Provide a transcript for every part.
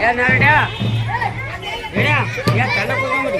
ಏನಾರಡ್ಯಾ ಹೇಳ ಯಾ ತನ್ನ ಕೂತ್ಕೊಂಡ್ಬಿಡಿ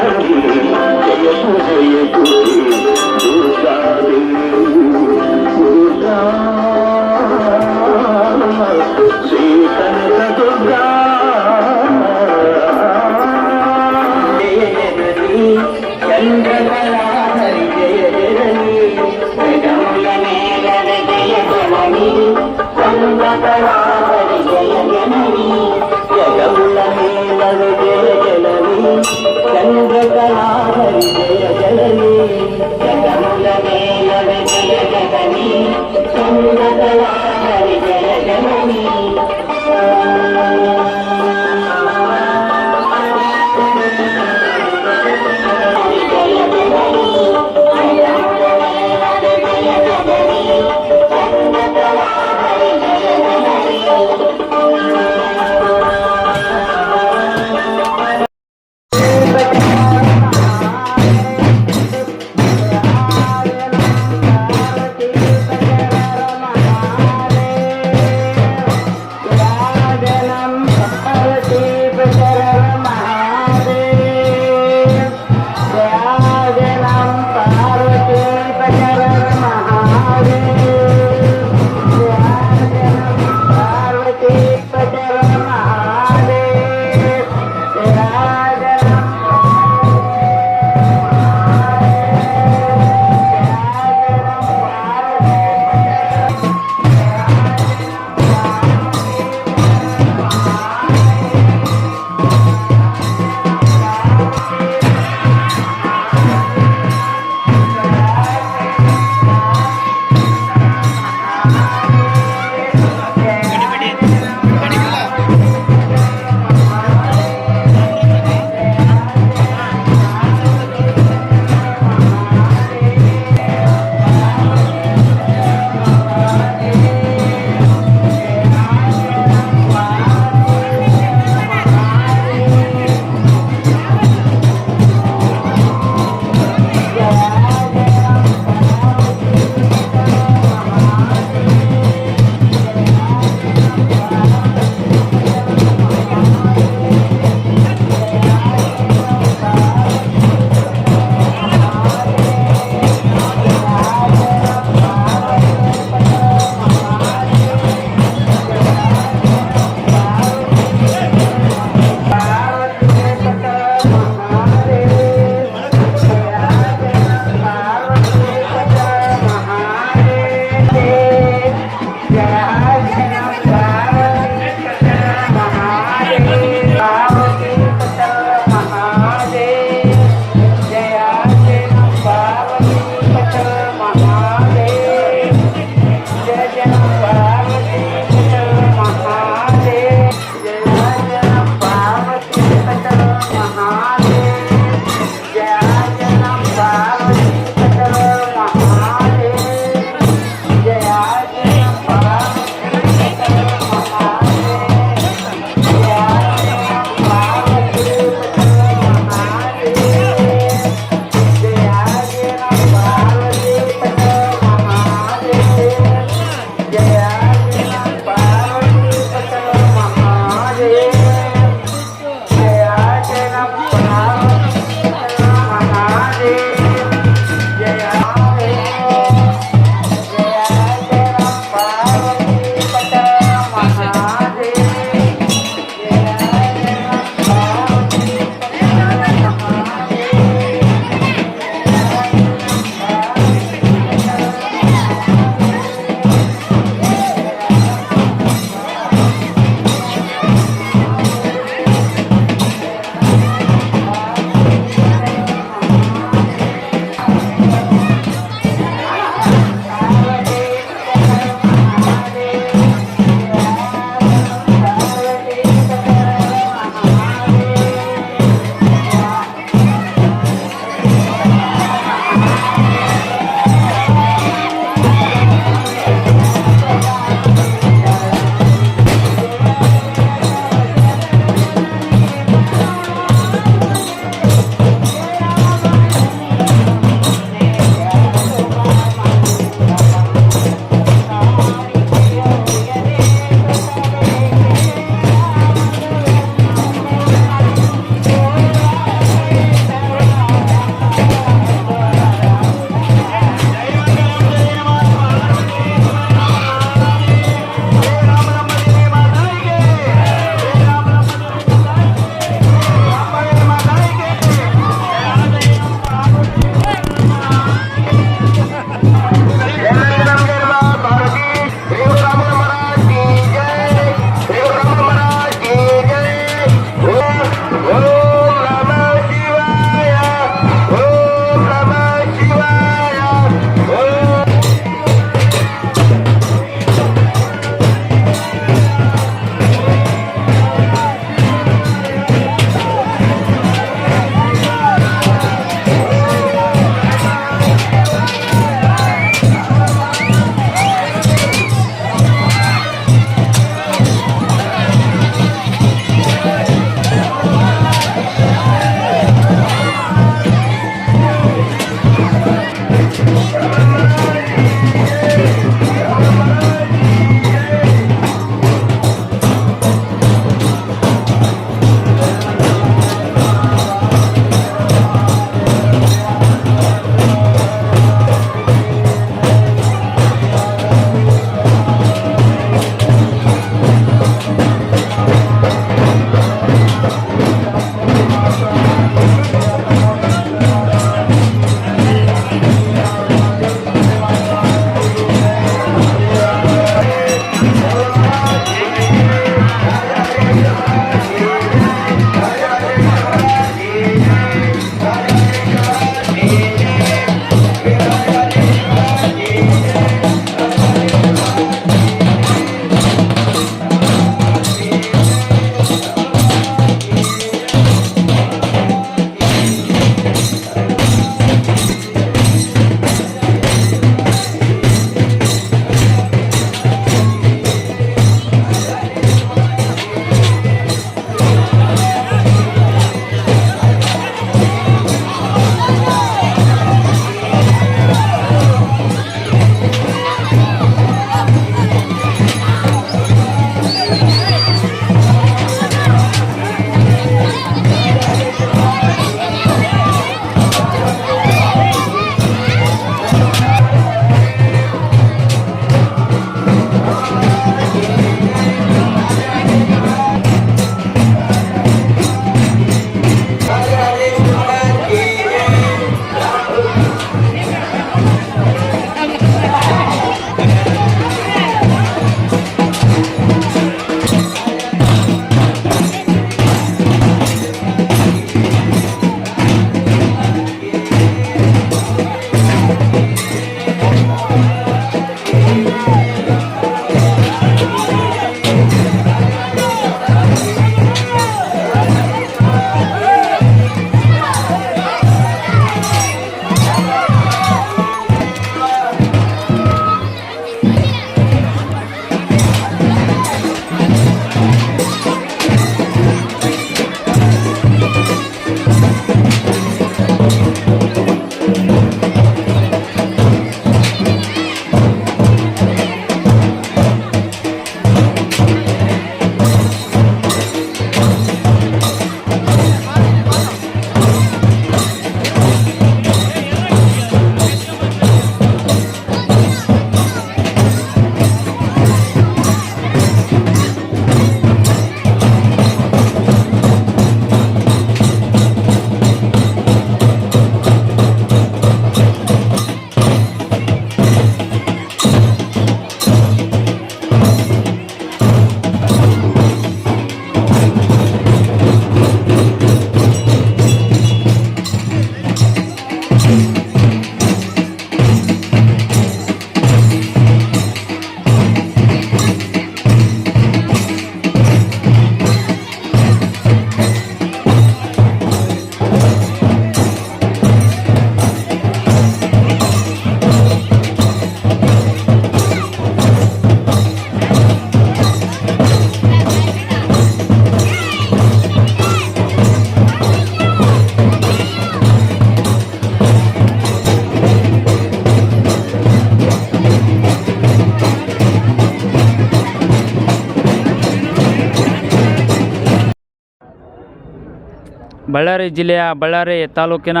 ಬಳ್ಳಾರಿ ಜಿಲ್ಲೆಯ ಬಳ್ಳಾರಿ ತಾಲೂಕಿನ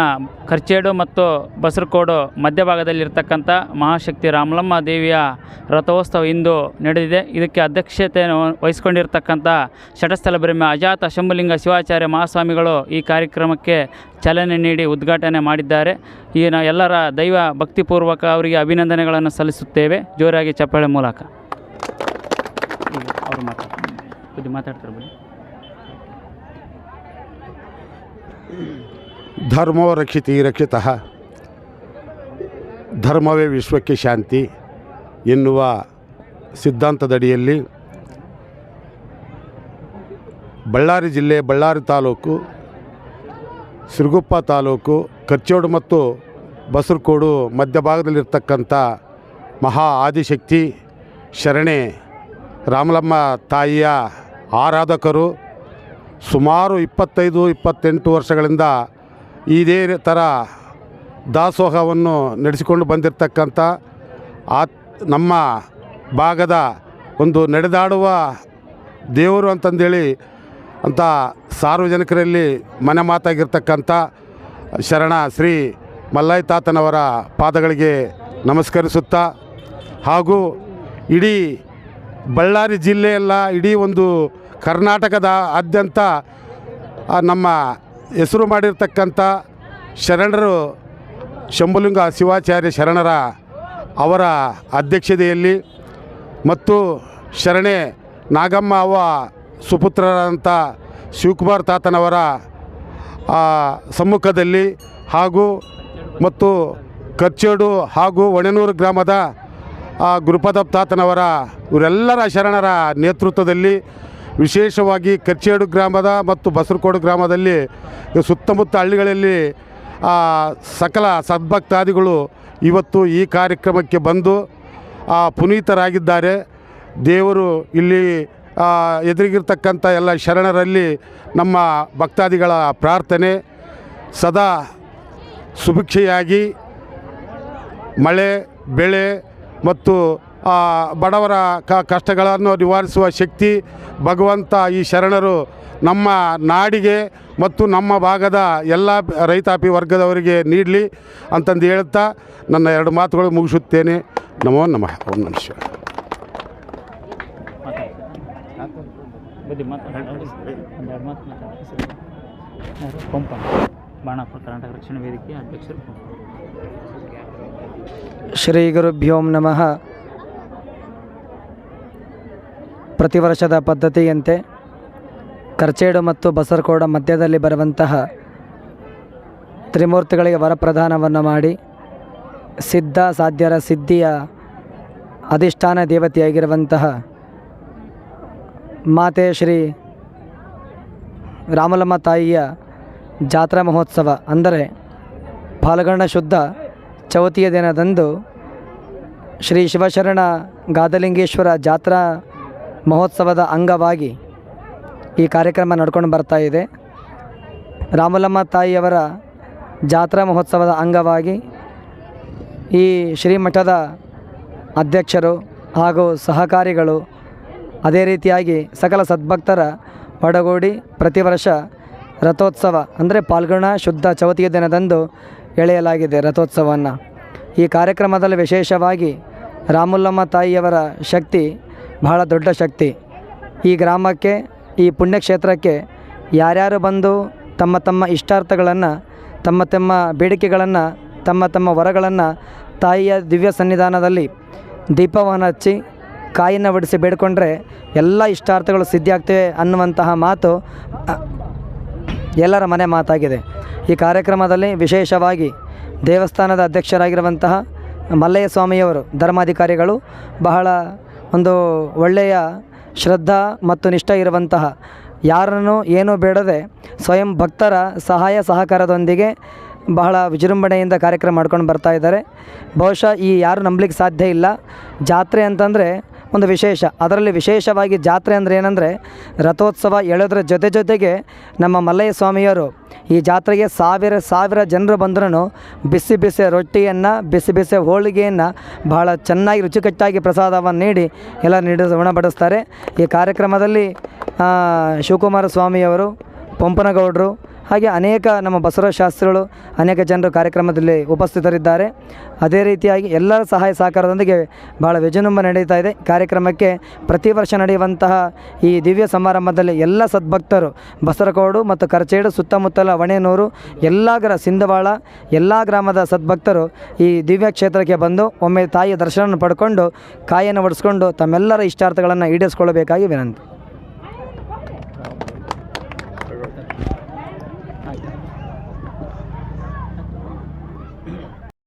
ಕರ್ಚೇಡು ಮತ್ತು ಬಸರಕೋಡು ಮಧ್ಯಭಾಗದಲ್ಲಿರ್ತಕ್ಕಂಥ ಮಹಾಶಕ್ತಿ ರಾಮಲಮ್ಮ ದೇವಿಯ ರಥೋತ್ಸವ ಇಂದು ನಡೆದಿದೆ. ಇದಕ್ಕೆ ಅಧ್ಯಕ್ಷತೆಯನ್ನು ವಹಿಸಿಕೊಂಡಿರ್ತಕ್ಕಂಥ ಶಟಸ್ಥಲ ಬ್ರಹ್ಮ ಅಜಾತ ಶಂಭುಲಿಂಗ ಶಿವಾಚಾರ್ಯ ಮಹಾಸ್ವಾಮಿಗಳು ಈ ಕಾರ್ಯಕ್ರಮಕ್ಕೆ ಚಾಲನೆ ನೀಡಿ ಉದ್ಘಾಟನೆ ಮಾಡಿದ್ದಾರೆ. ಈ ಎಲ್ಲರ ದೈವ ಭಕ್ತಿಪೂರ್ವಕ ಅವರಿಗೆ ಅಭಿನಂದನೆಗಳನ್ನು ಸಲ್ಲಿಸುತ್ತೇವೆ. ಜೋರಾಗಿ ಚಪ್ಪಾಳೆ ಮೂಲಕ ಅವರು ಮಾತಾಡ್ತಾರೆ ಬನ್ನಿ. ಧರ್ಮೋ ರಕ್ಷಿತಿ ರಕ್ಷಿತಃ ಧರ್ಮವೇ ವಿಶ್ವಕ್ಕೆ ಶಾಂತಿ ಎನ್ನುವ ಸಿದ್ಧಾಂತದಡಿಯಲ್ಲಿ ಬಳ್ಳಾರಿ ಜಿಲ್ಲೆ ಬಳ್ಳಾರಿ ತಾಲೂಕು ಸಿರುಗುಪ್ಪ ತಾಲೂಕು ಕರ್ಚೋಡು ಮತ್ತು ಬಸರಕೋಡು ಮಧ್ಯಭಾಗದಲ್ಲಿರ್ತಕ್ಕಂಥ ಮಹಾ ಆದಿಶಕ್ತಿ ಶರಣೆ ರಾಮಲಮ್ಮ ತಾಯಿಯ ಆರಾಧಕರು ಸುಮಾರು 25-28 ವರ್ಷಗಳಿಂದ ಇದೇ ಥರ ದಾಸೋಹವನ್ನು ನಡೆಸಿಕೊಂಡು ಬಂದಿರತಕ್ಕಂಥ ನಮ್ಮ ಭಾಗದ ಒಂದು ನಡೆದಾಡುವ ದೇವರು ಅಂತಂದೇಳಿ ಅಂತ ಸಾರ್ವಜನಿಕರಲ್ಲಿ ಮನೆ ಮಾತಾಗಿರ್ತಕ್ಕಂಥ ಶರಣ ಶ್ರೀ ಮಲ್ಲಯ್ಯ ತಾತನವರ ಪಾದಗಳಿಗೆ ನಮಸ್ಕರಿಸುತ್ತಾ ಹಾಗೂ ಇಡೀ ಬಳ್ಳಾರಿ ಜಿಲ್ಲೆಯಲ್ಲ ಇಡೀ ಒಂದು ಕರ್ನಾಟಕದ ಆದ್ಯಂತ ನಮ್ಮ ಹೆಸರು ಮಾಡಿರ್ತಕ್ಕಂಥ ಶರಣರು ಶಂಭುಲಿಂಗ ಶಿವಾಚಾರ್ಯ ಶರಣರ ಅವರ ಅಧ್ಯಕ್ಷತೆಯಲ್ಲಿ ಮತ್ತು ಶರಣೆ ನಾಗಮ್ಮ ಅವ್ವ ಸುಪುತ್ರರಂಥ ಶಿವಕುಮಾರ್ ತಾತನವರ ಸಮ್ಮುಖದಲ್ಲಿ ಹಾಗೂ ಮತ್ತು ಕರ್ಚೇಡು ಹಾಗೂ ಒಣನೂರು ಗ್ರಾಮದ ಗುರುಪದಪ್ಪ ತಾತನವರ ಇವರೆಲ್ಲರ ಶರಣರ ನೇತೃತ್ವದಲ್ಲಿ ವಿಶೇಷವಾಗಿ ಕರ್ಚೇಡು ಗ್ರಾಮದ ಮತ್ತು ಬಸರಕೋಡು ಗ್ರಾಮದಲ್ಲಿ ಸುತ್ತಮುತ್ತ ಹಳ್ಳಿಗಳಲ್ಲಿ ಸಕಲ ಸದ್ಭಕ್ತಾದಿಗಳು ಇವತ್ತು ಈ ಕಾರ್ಯಕ್ರಮಕ್ಕೆ ಬಂದು ಪುನೀತರಾಗಿದ್ದಾರೆ. ದೇವರು ಇಲ್ಲಿ ಎದುರಿಗಿರ್ತಕ್ಕಂಥ ಎಲ್ಲ ಶರಣರಲ್ಲಿ ನಮ್ಮ ಭಕ್ತಾದಿಗಳ ಪ್ರಾರ್ಥನೆ ಸದಾ ಸುಭಿಕ್ಷೆಯಾಗಿ ಮಳೆ ಬೆಳೆ ಮತ್ತು ಬಡವರ ಕಷ್ಟಗಳನ್ನು ನಿವಾರಿಸುವ ಶಕ್ತಿ ಭಗವಂತ ಈ ಶರಣರು ನಮ್ಮ ನಾಡಿಗೆ ಮತ್ತು ನಮ್ಮ ಭಾಗದ ಎಲ್ಲ ರೈತಾಪಿ ವರ್ಗದವರಿಗೆ ನೀಡಲಿ ಅಂತಂದು ಹೇಳ್ತಾ ನನ್ನ 2 ಮಾತುಗಳು ಮುಗಿಸುತ್ತೇನೆ. ನಮೋ ನಮಃ. ಓಂ ನಮಃ ಶಿವಾಯ. ಬಾಣಾಪುರ ಕರ್ನಾಟಕ ರಕ್ಷಣಾ ವೇದಿಕೆಯ ಅಧ್ಯಕ್ಷರು. ಶ್ರೀ ಗುರುಭ್ಯೋ ನಮಃ. ಪ್ರತಿ ವರ್ಷದ ಪದ್ಧತಿಯಂತೆ ಕರ್ಚೇಡು ಮತ್ತು ಬಸರಕೋಡ ಮಧ್ಯದಲ್ಲಿ ಬರುವಂತಹ ತ್ರಿಮೂರ್ತಿಗಳಿಗೆ ವರಪ್ರದಾನವನ್ನು ಮಾಡಿ ಸಿದ್ಧ ಸಾಧ್ಯರ ಸಿದ್ಧಿಯ ಅಧಿಷ್ಠಾನ ದೇವತೆಯಾಗಿರುವಂತಹ ಮಾತೆ ಶ್ರೀ ರಾಮಲಮ್ಮ ತಾಯಿಯ ಜಾತ್ರಾ ಮಹೋತ್ಸವ ಅಂದರೆ ಫಾಲ್ಗುಣ ಶುದ್ಧ ಚೌತಿಯ ದಿನದಂದು ಶ್ರೀ ಶಿವಶರಣ ಗಾದಲಿಂಗೇಶ್ವರ ಜಾತ್ರಾ ಮಹೋತ್ಸವದ ಅಂಗವಾಗಿ ಈ ಕಾರ್ಯಕ್ರಮ ನಡ್ಕೊಂಡು ಬರ್ತಾ ಇದೆ. ರಾಮಲಮ್ಮ ತಾಯಿಯವರ ಜಾತ್ರಾ ಮಹೋತ್ಸವದ ಅಂಗವಾಗಿ ಈ ಶ್ರೀಮಠದ ಅಧ್ಯಕ್ಷರು ಹಾಗೂ ಸಹಕಾರಿಗಳು ಅದೇ ರೀತಿಯಾಗಿ ಸಕಲ ಸದ್ಭಕ್ತರ ಒಡಗೂಡಿ ಪ್ರತಿ ವರ್ಷ ರಥೋತ್ಸವ ಅಂದರೆ ಫಾಲ್ಗುಣ ಶುದ್ಧ ಚೌತಿಯ ದಿನದಂದು ಎಳೆಯಲಾಗಿದೆ ರಥೋತ್ಸವವನ್ನು. ಈ ಕಾರ್ಯಕ್ರಮದಲ್ಲಿ ವಿಶೇಷವಾಗಿ ರಾಮಲಮ್ಮ ತಾಯಿಯವರ ಶಕ್ತಿ ಬಹಳ ದೊಡ್ಡ ಶಕ್ತಿ. ಈ ಗ್ರಾಮಕ್ಕೆ ಈ ಪುಣ್ಯಕ್ಷೇತ್ರಕ್ಕೆ ಯಾರ್ಯಾರು ಬಂದು ತಮ್ಮ ತಮ್ಮ ಇಷ್ಟಾರ್ಥಗಳನ್ನು ತಮ್ಮ ತಮ್ಮ ಬೇಡಿಕೆಗಳನ್ನು ತಮ್ಮ ತಮ್ಮ ವರಗಳನ್ನು ತಾಯಿಯ ದಿವ್ಯ ಸನ್ನಿಧಾನದಲ್ಲಿ ದೀಪವನ್ನು ಹಚ್ಚಿ ಕಾಯಿನ ಬಡಿಸಿ ಬೇಡಿಕೊಂಡ್ರೆ ಎಲ್ಲ ಇಷ್ಟಾರ್ಥಗಳು ಸಿದ್ಧಿಯಾಗ್ತವೆ ಅನ್ನುವಂತಹ ಮಾತು ಎಲ್ಲರ ಮನೆ ಮಾತಾಗಿದೆ. ಈ ಕಾರ್ಯಕ್ರಮದಲ್ಲಿ ವಿಶೇಷವಾಗಿ ದೇವಸ್ಥಾನದ ಅಧ್ಯಕ್ಷರಾಗಿರುವಂತಹ ಮಲ್ಲಯ್ಯ ಸ್ವಾಮಿಯವರು ಧರ್ಮಾಧಿಕಾರಿಗಳು ಬಹಳ ಒಂದು ಒಳ್ಳೆಯ ಶ್ರದ್ಧಾ ಮತ್ತು ನಿಷ್ಠೆ ಇರುವಂತಹ ಯಾರನ್ನು ಏನೂ ಬೇಡದೆ ಸ್ವಯಂ ಭಕ್ತರ ಸಹಾಯ ಸಹಕಾರದೊಂದಿಗೆ ಬಹಳ ವಿಜೃಂಭಣೆಯಿಂದ ಕಾರ್ಯಕ್ರಮ ಮಾಡ್ಕೊಂಡು ಬರ್ತಾ ಇದ್ದಾರೆ. ಬಹುಶಃ ಈ ಯಾರು ನಂಬಲಿಕ್ಕೆ ಸಾಧ್ಯ ಇಲ್ಲ. ಜಾತ್ರೆ ಅಂತಂದರೆ ಒಂದು ವಿಶೇಷ, ಅದರಲ್ಲಿ ವಿಶೇಷವಾಗಿ ಜಾತ್ರೆ ಅಂದರೆ ಏನಂದರೆ ರಥೋತ್ಸವ ಎಳೆಯೋದ್ರ ಜೊತೆಗೆ ನಮ್ಮ ಮಲ್ಲಯ್ಯ ಸ್ವಾಮಿಯವರು ಈ ಜಾತ್ರೆಗೆ ಸಾವಿರ ಜನರು ಬಂದ್ರೂ ಬಿಸಿ ರೊಟ್ಟಿಯನ್ನು ಬಿಸಿ ಹೋಳಿಗೆಯನ್ನು ಬಹಳ ಚೆನ್ನಾಗಿ ರುಚಿಕಟ್ಟಾಗಿ ಪ್ರಸಾದವನ್ನು ನೀಡಿ ಎಲ್ಲ ಉಣಬಡಿಸ್ತಾರೆ. ಈ ಕಾರ್ಯಕ್ರಮದಲ್ಲಿ ಶಿವಕುಮಾರ ಸ್ವಾಮಿಯವರು, ಪಂಪನಗೌಡರು, ಹಾಗೆ ಅನೇಕ ನಮ್ಮ ಬಸವರಾಜ ಶಾಸ್ತ್ರಿಗಳು ಅನೇಕ ಜನರು ಕಾರ್ಯಕ್ರಮದಲ್ಲಿ ಉಪಸ್ಥಿತರಿದ್ದಾರೆ. ಅದೇ ರೀತಿಯಾಗಿ ಎಲ್ಲರ ಸಹಾಯ ಸಹಕಾರದೊಂದಿಗೆ ಭಾಳ ವಿಜೃಂಭಣೆ ನಡೀತಾ ಇದೆ. ಕಾರ್ಯಕ್ರಮಕ್ಕೆ ಪ್ರತಿ ವರ್ಷ ನಡೆಯುವಂತಹ ಈ ದಿವ್ಯ ಸಮಾರಂಭದಲ್ಲಿ ಎಲ್ಲ ಸದ್ಭಕ್ತರು ಬಸರಕೋಡು ಮತ್ತು ಕರ್ಚೇಡು ಸುತ್ತಮುತ್ತಲ ವಣೇನೂರು ಸಿಂಧವಾಳ ಎಲ್ಲ ಗ್ರಾಮದ ಸದ್ಭಕ್ತರು ಈ ದಿವ್ಯ ಕ್ಷೇತ್ರಕ್ಕೆ ಬಂದು ಒಮ್ಮೆ ತಾಯಿಯ ದರ್ಶನ ಪಡ್ಕೊಂಡು ಕಾಯನ್ನು ಒಡಿಸ್ಕೊಂಡು ತಮ್ಮೆಲ್ಲರ ಇಷ್ಟಾರ್ಥಗಳನ್ನು ಈಡೇರಿಸಿಕೊಳ್ಳಬೇಕಾಗಿ ವಿನಂತಿ.